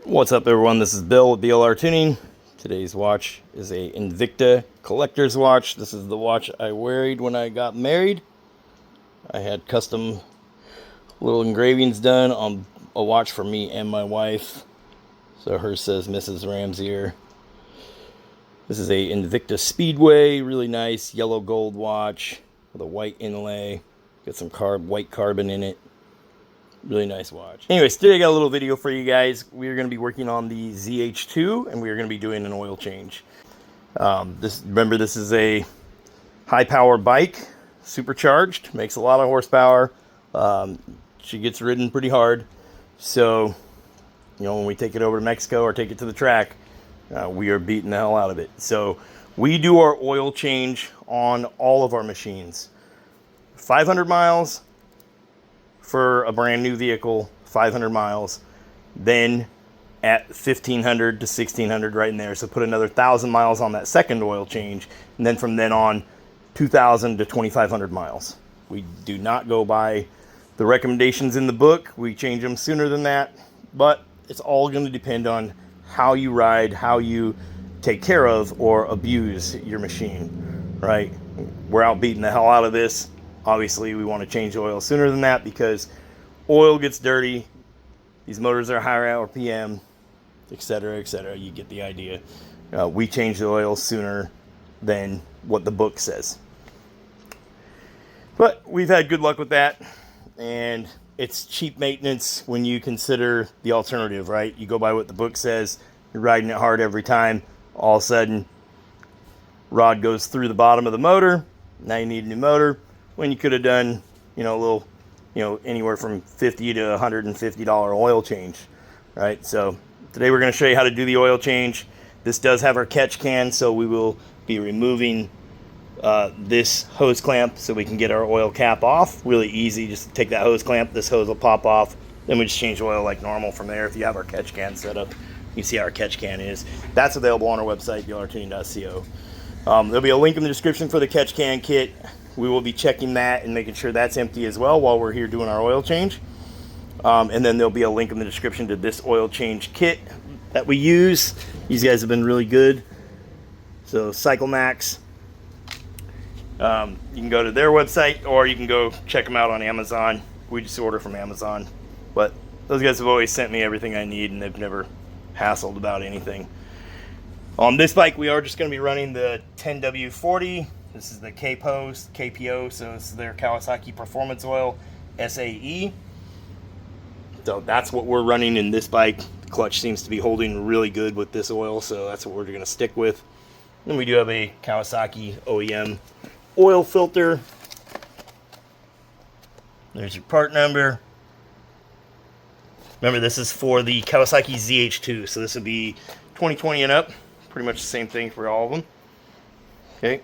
What's up, everyone? This is Bill with BLRTUNING. Today's watch is a Invicta collector's watch. This is the watch I wearied when I got married. I had custom little engravings done on a watch for me and my wife. So hers says Mrs. Ramsier. This is a Invicta Speedway, really nice yellow gold watch with a white inlay. Got some white carbon in it. Really nice watch. Anyways, today I got a little video for you guys. We're going to be working on the ZH2 and we're going to be doing an oil change. Remember, this is a high power bike, supercharged, makes a lot of horsepower. She gets ridden pretty hard. So, you know, when we take it over to Mexico or take it to the track, we are beating the hell out of it. So we do our oil change on all of our machines. 500 miles for a brand new vehicle, 500 miles, then at 1500 to 1600 right in there. So put another 1,000 miles on that second oil change, and then from then on 2,000 to 2,500 miles. We do not go by the recommendations in the book. We change them sooner than that, but it's all going to depend on how you ride, how you take care of or abuse your machine, right? We're out beating the hell out of this. Obviously, we want to change oil sooner than that because oil gets dirty. These motors are higher RPM, etc., etc. You get the idea. We change the oil sooner than what the book says. But we've had good luck with that, and it's cheap maintenance when you consider the alternative, right? You go by what the book says, you're riding it hard every time. All of a sudden, rod goes through the bottom of the motor. Now you need a new motor. When you could have done, a little, anywhere from $50 to $150 oil change, right? So today we're going to show you how to do the oil change. This does have our catch can, so we will be removing this hose clamp so we can get our oil cap off. Really easy, just take that hose clamp, this hose will pop off, then we just change oil like normal from there. If you have our catch can set up, you can see how our catch can is. That's available on our website, BLRTUNING.co. There'll be a link in the description for the catch can kit. We will be checking that and making sure that's empty as well while we're here doing our oil change. And then there'll be a link in the description to this oil change kit that we use. These guys have been really good. So CycleMax. You can go to their website or you can go check them out on Amazon. We just order from Amazon. But those guys have always sent me everything I need and they've never hassled about anything. On this bike, we are just going to be running the 10W40. This is the KPO, so it's their Kawasaki Performance Oil SAE. So that's what we're running in this bike. The clutch seems to be holding really good with this oil, so that's what we're going to stick with. Then we do have a Kawasaki OEM oil filter. There's your part number. Remember, this is for the Kawasaki ZH2, so this would be 2020 and up. Pretty much the same thing for all of them. Okay.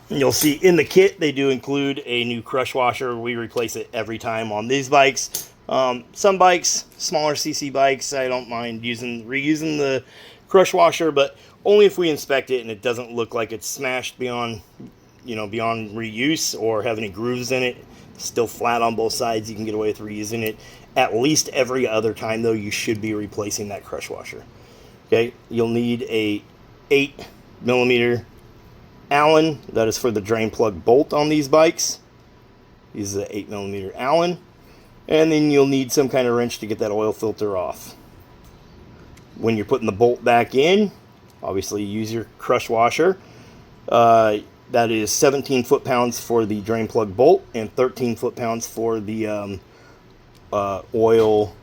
And you'll see in the kit they do include a new crush washer. We replace it every time on these bikes. Some bikes, smaller CC bikes, I don't mind reusing the crush washer, but only if we inspect it and it doesn't look like it's smashed beyond reuse or have any grooves in it. Still flat on both sides. You can get away with reusing it. At least every other time, though, you should be replacing that crush washer. Okay, you'll need a 8mm Allen. That is for the drain plug bolt on these bikes. This is an 8mm Allen. And then you'll need some kind of wrench to get that oil filter off. When you're putting the bolt back in, obviously use your crush washer. That is 17 foot-pounds for the drain plug bolt and 13 foot-pounds for the oil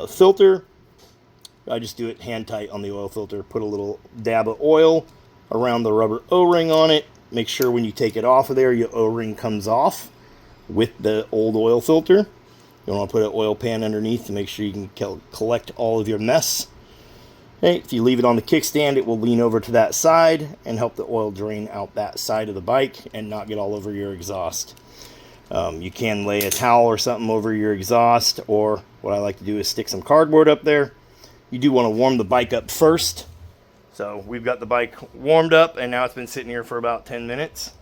filter. I just do it hand tight on the oil filter. Put a little dab of oil around the rubber O-ring on it. Make sure when you take it off of there, your O-ring comes off with the old oil filter. You want to put an oil pan underneath to make sure you can collect all of your mess. Okay, if you leave it on the kickstand, it will lean over to that side and help the oil drain out that side of the bike and not get all over your exhaust. You can lay a towel or something over your exhaust, or what I like to do is stick some cardboard up there. You do want to warm the bike up first. So we've got the bike warmed up and now it's been sitting here for about 10 minutes.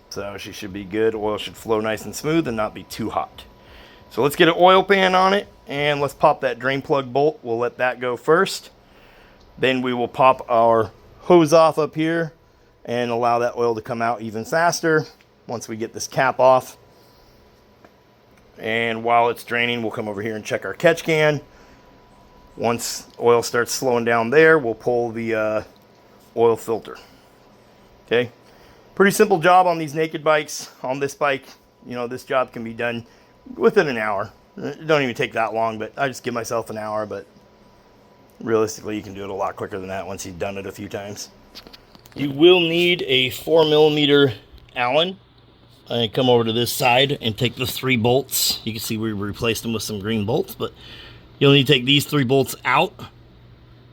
So she should be good. Oil should flow nice and smooth and not be too hot. So let's get an oil pan on it And let's pop that drain plug bolt. We'll let that go first. Then we will pop our hose off up here and allow that oil to come out even faster once we get this cap off. And while it's draining, we'll come over here and check our catch can. Once oil starts slowing down there, we'll pull the oil filter. Okay, pretty simple job on these naked bikes. On this bike, you know, this job can be done within an hour. It don't even take that long, but I just give myself an hour, but realistically you can do it a lot quicker than that once you've done it a few times. You will need a 4mm Allen. I come over to this side and take the 3 bolts. You can see we replaced them with some green bolts, but you'll need to take these 3 bolts out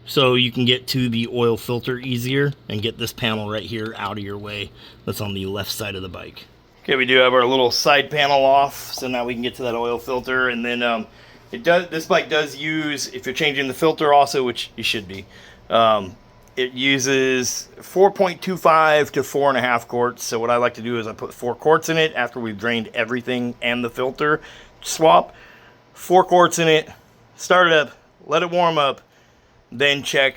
so you can get to the oil filter easier and get this panel right here out of your way. That's on the left side of the bike. Okay, we do have our little side panel off, so now we can get to that oil filter. And then this bike does use, if you're changing the filter also, which you should be, it uses 4.25 to 4.5 quarts. So what I like to do is I put 4 quarts in it after we've drained everything and the filter swap. 4 quarts in it, start it up, let it warm up, then check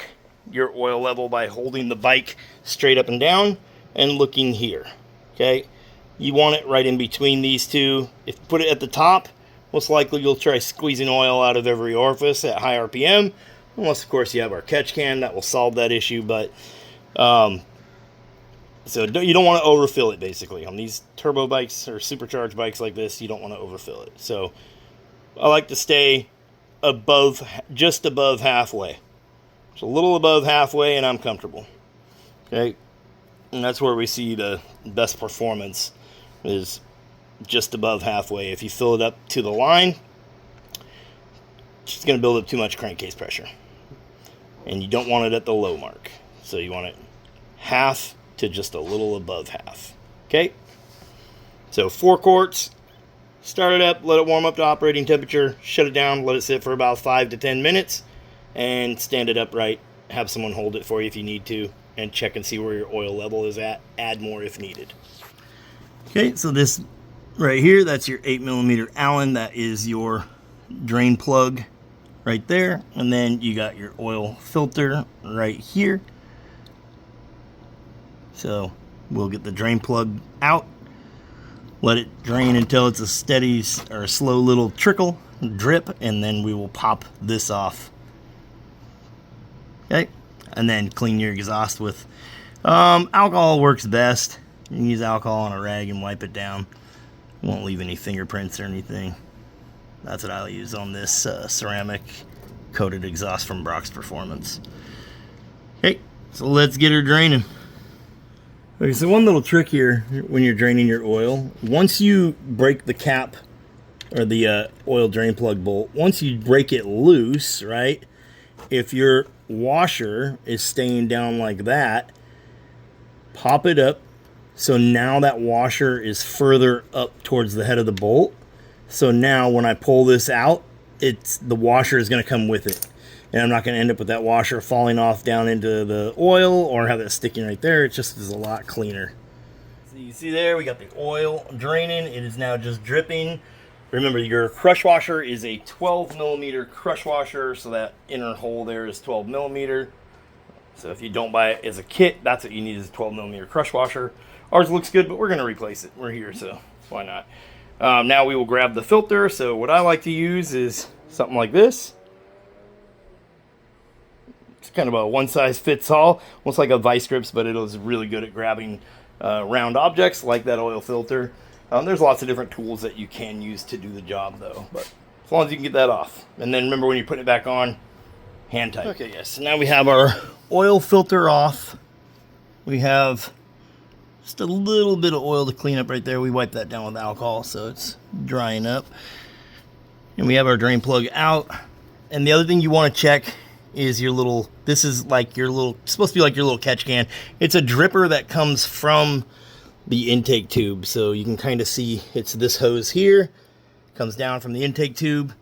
your oil level by holding the bike straight up and down and looking here. Okay, you want it right in between these two. If you put it at the top, most likely you'll try squeezing oil out of every orifice at high RPM. Unless, of course, you have our catch can, that will solve that issue. But so you don't want to overfill it, basically. On these turbo bikes or supercharged bikes like this, you don't want to overfill it. So I like to stay above, just above halfway. It's a little above halfway, and I'm comfortable. Okay, and that's where we see the best performance, is just above halfway. If you fill it up to the line, it's going to build up too much crankcase pressure, and you don't want it at the low mark. So you want it half to just a little above half. Okay, so 4 quarts, start it up, let it warm up to operating temperature, shut it down, let it sit for about 5 to 10 minutes, and stand it upright. Have someone hold it for you if you need to, and check and see where your oil level is at. Add more if needed. Okay, so this right here, that's your 8mm Allen. That is your drain plug right there, and then you got your oil filter right here. So we'll get the drain plug out, let it drain until it's a steady or a slow little trickle drip, and then we will pop this off. Okay, and then clean your exhaust with alcohol. Works best. You can use alcohol on a rag and wipe it down. Won't leave any fingerprints or anything. That's what I'll use on this ceramic coated exhaust from Brock's Performance. Okay, so let's get her draining. Okay, so one little trick here when you're draining your oil, once you break the cap or the oil drain plug bolt, once you break it loose, right, if your washer is staying down like that, pop it up so now that washer is further up towards the head of the bolt. So now when I pull this out, the washer is going to come with it, and I'm not going to end up with that washer falling off down into the oil or have it sticking right there. It just is a lot cleaner. So you see there, we got the oil draining. It is now just dripping. Remember, your crush washer is a 12mm crush washer, so that inner hole there is 12mm. So if you don't buy it as a kit, that's what you need, is a 12mm crush washer. Ours looks good, but we're going to replace it. We're here, so why not? Now we will grab the filter. So what I like to use is something like this. It's kind of a one-size-fits-all, almost like a vice grips, but it is really good at grabbing round objects like that oil filter. There's lots of different tools that you can use to do the job, though, but as long as you can get that off. And then remember, when you're putting it back on, hand tight. Okay, yes, so now we have our oil filter off. We have just a little bit of oil to clean up right there. We wipe that down with alcohol so it's drying up. And we have our drain plug out. And the other thing you want to check is your little, this is like your little, supposed to be like your little catch can. It's a dripper that comes from the intake tube. So you can kind of see it's this hose here, comes down from the intake tube.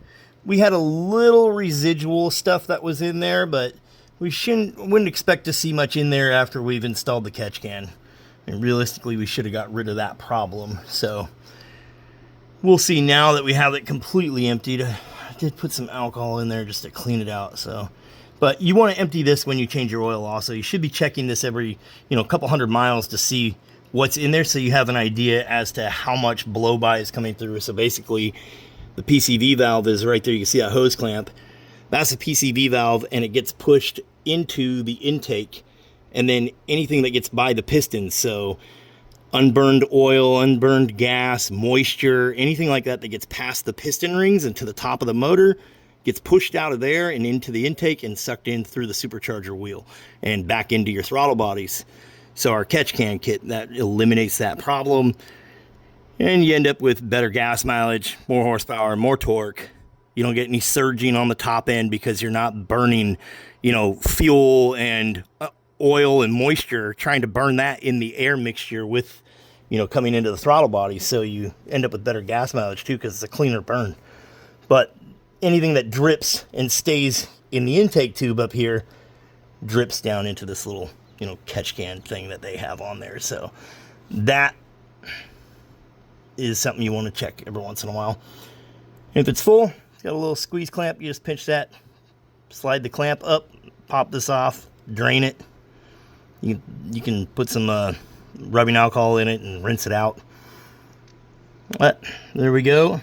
We had a little residual stuff that was in there, but we wouldn't expect to see much in there after we've installed the catch can. And realistically, we should have got rid of that problem. So we'll see now that we have it completely emptied. did put some alcohol in there just to clean it out. So, but you want to empty this when you change your oil also. You should be checking this every, couple hundred miles to see what's in there, so you have an idea as to how much blow-by is coming through. So basically, the PCV valve is right there. You can see that hose clamp. That's the PCV valve, and it gets pushed into the intake, and then anything that gets by the pistons, so unburned oil, unburned gas, moisture, anything like that that gets past the piston rings and to the top of the motor gets pushed out of there and into the intake and sucked in through the supercharger wheel and back into your throttle bodies. So our catch can kit, that eliminates that problem, and you end up with better gas mileage, more horsepower, more torque. You don't get any surging on the top end because you're not burning, fuel and oil and moisture, trying to burn that in the air mixture with, coming into the throttle body. So you end up with better gas mileage too, because it's a cleaner burn. But anything that drips and stays in the intake tube up here drips down into this little, catch can thing that they have on there. So that is something you want to check every once in a while. If it's full, it's got a little squeeze clamp. You just pinch that, slide the clamp up, pop this off, drain it. You can put some rubbing alcohol in it and rinse it out. But there we go.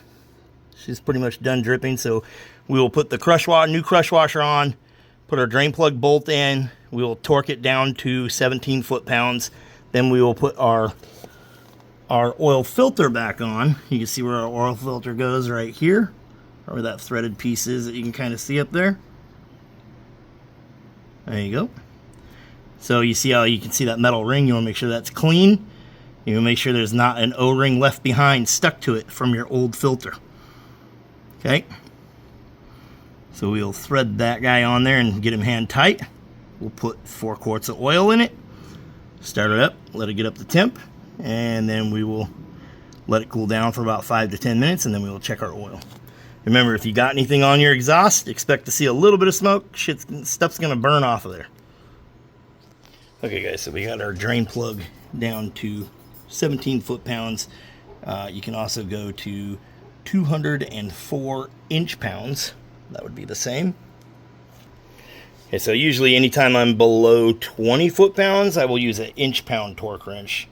She's pretty much done dripping. So we will put the new crush washer on, put our drain plug bolt in. We will torque it down to 17 foot-pounds. Then we will put our oil filter back on. You can see where our oil filter goes right here, or where that threaded piece is that you can kind of see up there. There you go. So you see how you can see that metal ring. You want to make sure that's clean. You want to make sure there's not an O-ring left behind stuck to it from your old filter. Okay. So we'll thread that guy on there and get him hand tight. We'll put 4 quarts of oil in it. Start it up, let it get up to temp, and then we will let it cool down for about 5 to 10 minutes, and then we will check our oil. Remember, if you got anything on your exhaust, expect to see a little bit of smoke. Stuff's gonna burn off of there. Okay guys, so we got our drain plug down to 17 foot-pounds. You can also go to 204 inch-pounds. That would be the same. Okay, so usually anytime I'm below 20 foot-pounds, I will use an inch-pound torque wrench.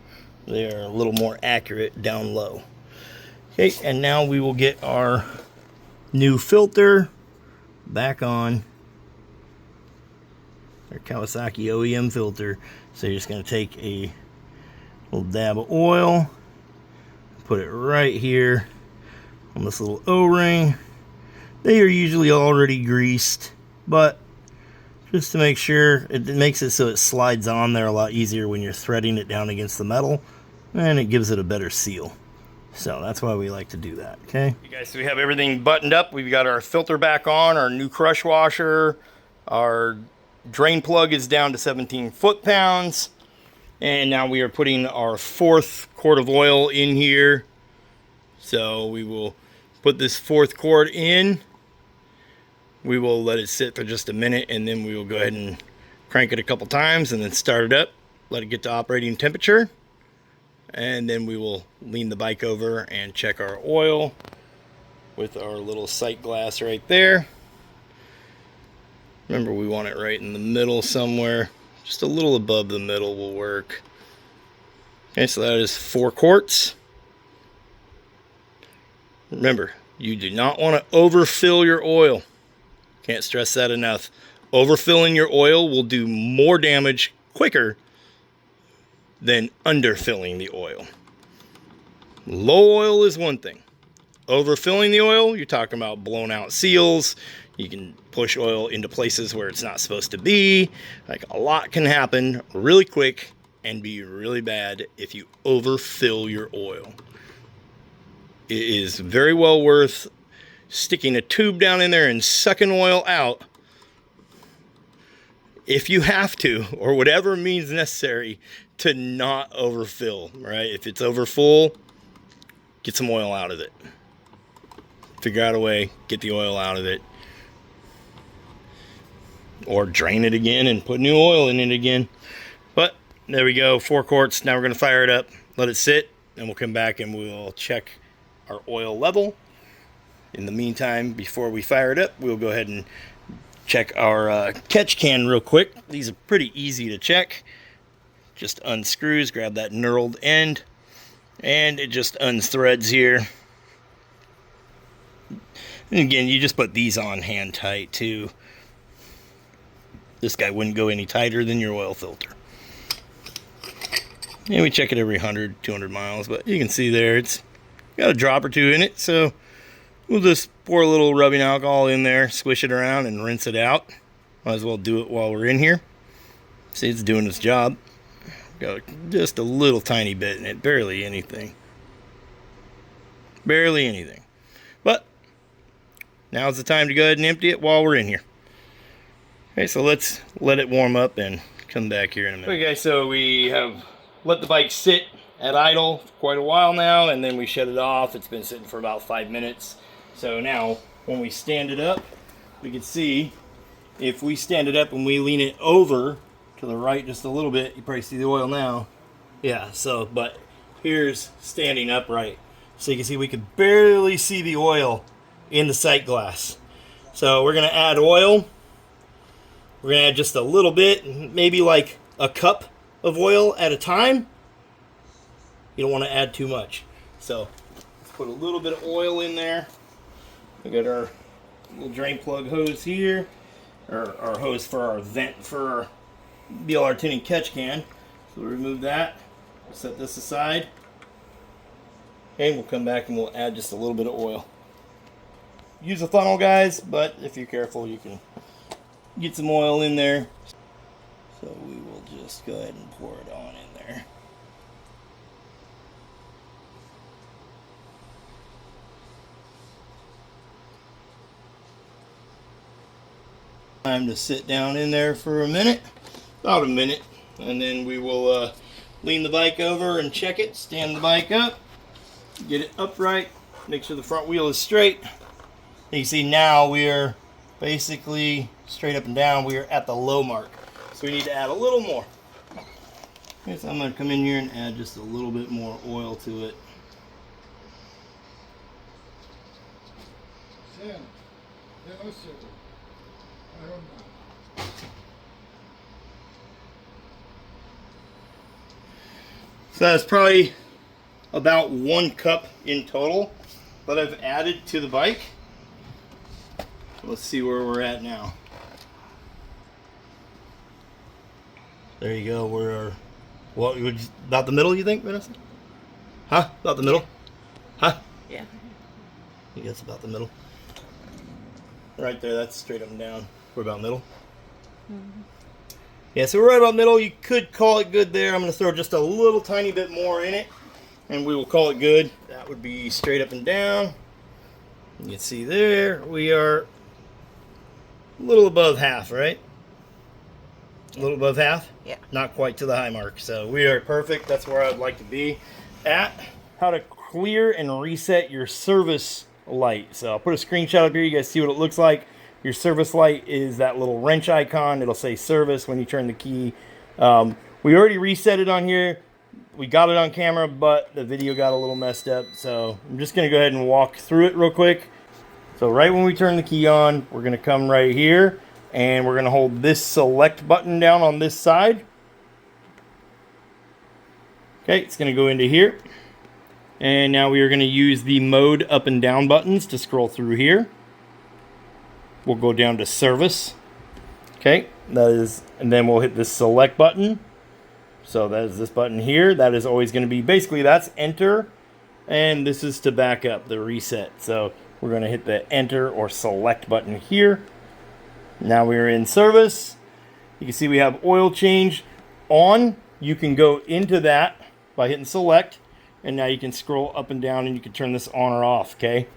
They are a little more accurate down low. Okay, and now we will get our new filter back on. Our Kawasaki OEM filter. So you're just going to take a little dab of oil, put it right here on this little O-ring. They are usually already greased, but just to make sure, it makes it so it slides on there a lot easier when you're threading it down against the metal, and it gives it a better seal. So that's why we like to do that, okay? You guys, so we have everything buttoned up. We've got our filter back on, our new crush washer, our drain plug is down to 17 foot-pounds, and now we are putting our 4th quart of oil in here. So we will put this 4th quart in. We will let it sit for just a minute, and then we will go ahead and crank it a couple times and then start it up, let it get to operating temperature, and then we will lean the bike over and check our oil with our little sight glass right there. Remember, we want it right in the middle somewhere. Just a little above the middle will work. Okay, so that is 4 quarts. Remember, you do not want to overfill your oil. Can't stress that enough. Overfilling your oil will do more damage quicker than underfilling the oil. Low oil is one thing. Overfilling the oil, you're talking about blown out seals. You can push oil into places where it's not supposed to be. Like, a lot can happen really quick and be really bad if you overfill your oil. It is very well worth sticking a tube down in there and sucking oil out if you have to, or whatever means necessary to not overfill, right? If it's over full, get some oil out of it. Figure out a way, get the oil out of it. Or drain it again and put new oil in it again. But there we go, 4 quarts. Now we're gonna fire it up, let it sit, and we'll come back and we'll check our oil level. In the meantime, before we fire it up, we'll go ahead and check our catch can real quick. These are pretty easy to check. Just unscrews, grab that knurled end, and it just unthreads here. And again, you just put these on hand tight too. This guy wouldn't go any tighter than your oil filter. And we check it every 100, 200 miles, but you can see there it's got a drop or two in it, so we'll just pour a little rubbing alcohol in there, squish it around, and rinse it out. Might as well do it while we're in here. See, it's doing its job. Got just a little tiny bit in it, barely anything. Barely anything. But now's the time to go ahead and empty it while we're in here. Okay, so let's let it warm up and come back here in a minute. Okay, so we have let the bike sit at idle for quite a while now, and then we shut it off. It's been sitting for about 5 minutes. So now, when we stand it up, we can see, if we stand it up and we lean it over to the right just a little bit, you probably see the oil now. Yeah, so, but here's standing upright. So you can see we can barely see the oil in the sight glass. So we're gonna add oil. We're gonna add just a little bit, maybe like a cup of oil at a time. You don't wanna add too much. So let's put a little bit of oil in there. We got our little drain plug hose here, or our hose for our vent for our BLRTUNING catch can. So we'll remove that, set this aside, and we'll come back and we'll add just a little bit of oil. Use a funnel, guys, but if you're careful, you can get some oil in there. So we will just go ahead and pour it on in there. Time to sit down in there for a minute, about a minute, and then we will lean the bike over and check it, stand the bike up, get it upright, make sure the front wheel is straight. You can see now we are basically straight up and down. We are at the low mark, so we need to add a little more. Okay, so I'm going to come in here and add just a little bit more oil to it. So that's probably about 1 cup in total that I've added to the bike. Let's see where we're at now. There you go. We're what? About the middle, you think, Vanessa? Huh? About the middle? Huh? Yeah. I guess about the middle. Right there. That's straight up and down. We're about middle. Mm-hmm. Yeah, so we're right about middle. You could call it good there. I'm going to throw just a little tiny bit more in it, and we will call it good. That would be straight up and down. You can see there we are a little above half, right? A little above half? Yeah. Not quite to the high mark. So we are perfect. That's where I'd like to be at. How to clear and reset your service light. So I'll put a screenshot up here. You guys see what it looks like. Your service light is that little wrench icon. It'll say service when you turn the key. We already reset it on here. We got it on camera, but the video got a little messed up. So I'm just going to go ahead and walk through it real quick. So right when we turn the key on, we're going to come right here, and we're going to hold this select button down on this side. Okay, it's going to go into here. And now we are going to use the mode up and down buttons to scroll through here. We'll go down to service. Okay, that is, and then we'll hit this select button. So that is this button here. That is always going to be, basically that's enter, and this is to back up, the reset. So we're going to hit the enter or select button here. Now we're in service. You can see we have oil change on. You can go into that by hitting select, and now you can scroll up and down and you can turn this on or off, okay?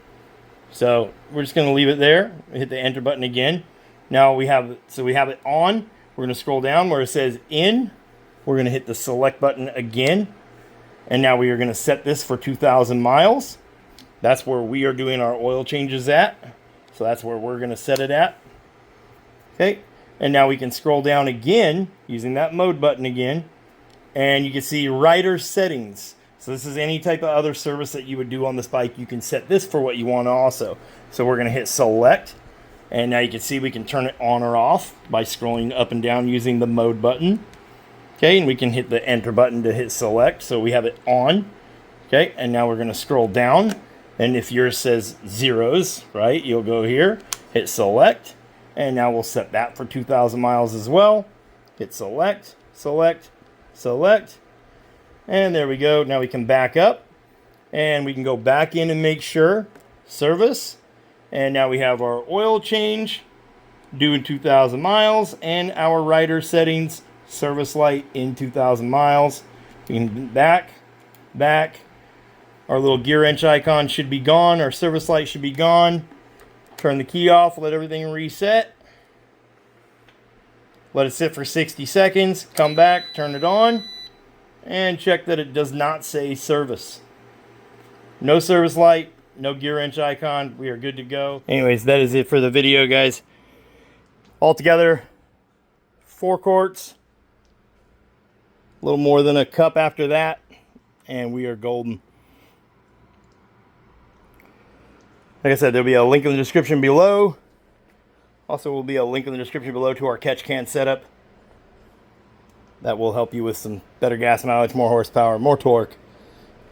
So we're just going to leave it there. Hit the enter button again. Now we have it on. We're going to scroll down where it says in. We're going to hit the select button again. And now we are going to set this for 2,000 miles. That's where we are doing our oil changes at. So that's where we're going to set it at. Okay. And now we can scroll down again using that mode button again. And you can see rider settings. So this is any type of other service that you would do on this bike. You can set this for what you want also. So we're going to hit select. And now you can see we can turn it on or off by scrolling up and down using the mode button. Okay, and we can hit the enter button to hit select. So we have it on. Okay, and now we're going to scroll down. And if yours says zeros, right, you'll go here, hit select. And now we'll set that for 2,000 miles as well. Hit select, select, select. And there we go. Now we can back up. And we can go back in and make sure. Service. And now we have our oil change, doing 2,000 miles, and our rider settings, service light in 2,000 miles. We can back. Our little gear wrench icon should be gone. Our service light should be gone. Turn the key off, let everything reset. Let it sit for 60 seconds. Come back, turn it on, and check that it does not say service. No service light. No gear wrench icon. We are good to go. Anyways, that is it for the video, guys. Altogether, 4 quarts. A little more than a cup after that. And we are golden. Like I said, there'll be a link in the description below. Also, will be a link in the description below to our catch can setup. That will help you with some better gas mileage, more horsepower, more torque.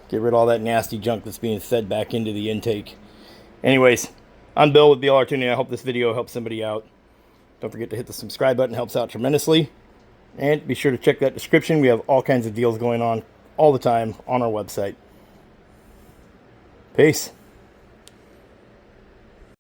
Get rid of all that nasty junk that's being fed back into the intake. Anyways, I'm Bill with BLRTUNING. I hope this video helps somebody out. Don't forget to hit the subscribe button. It helps out tremendously. And be sure to check that description. We have all kinds of deals going on all the time on our website. Peace.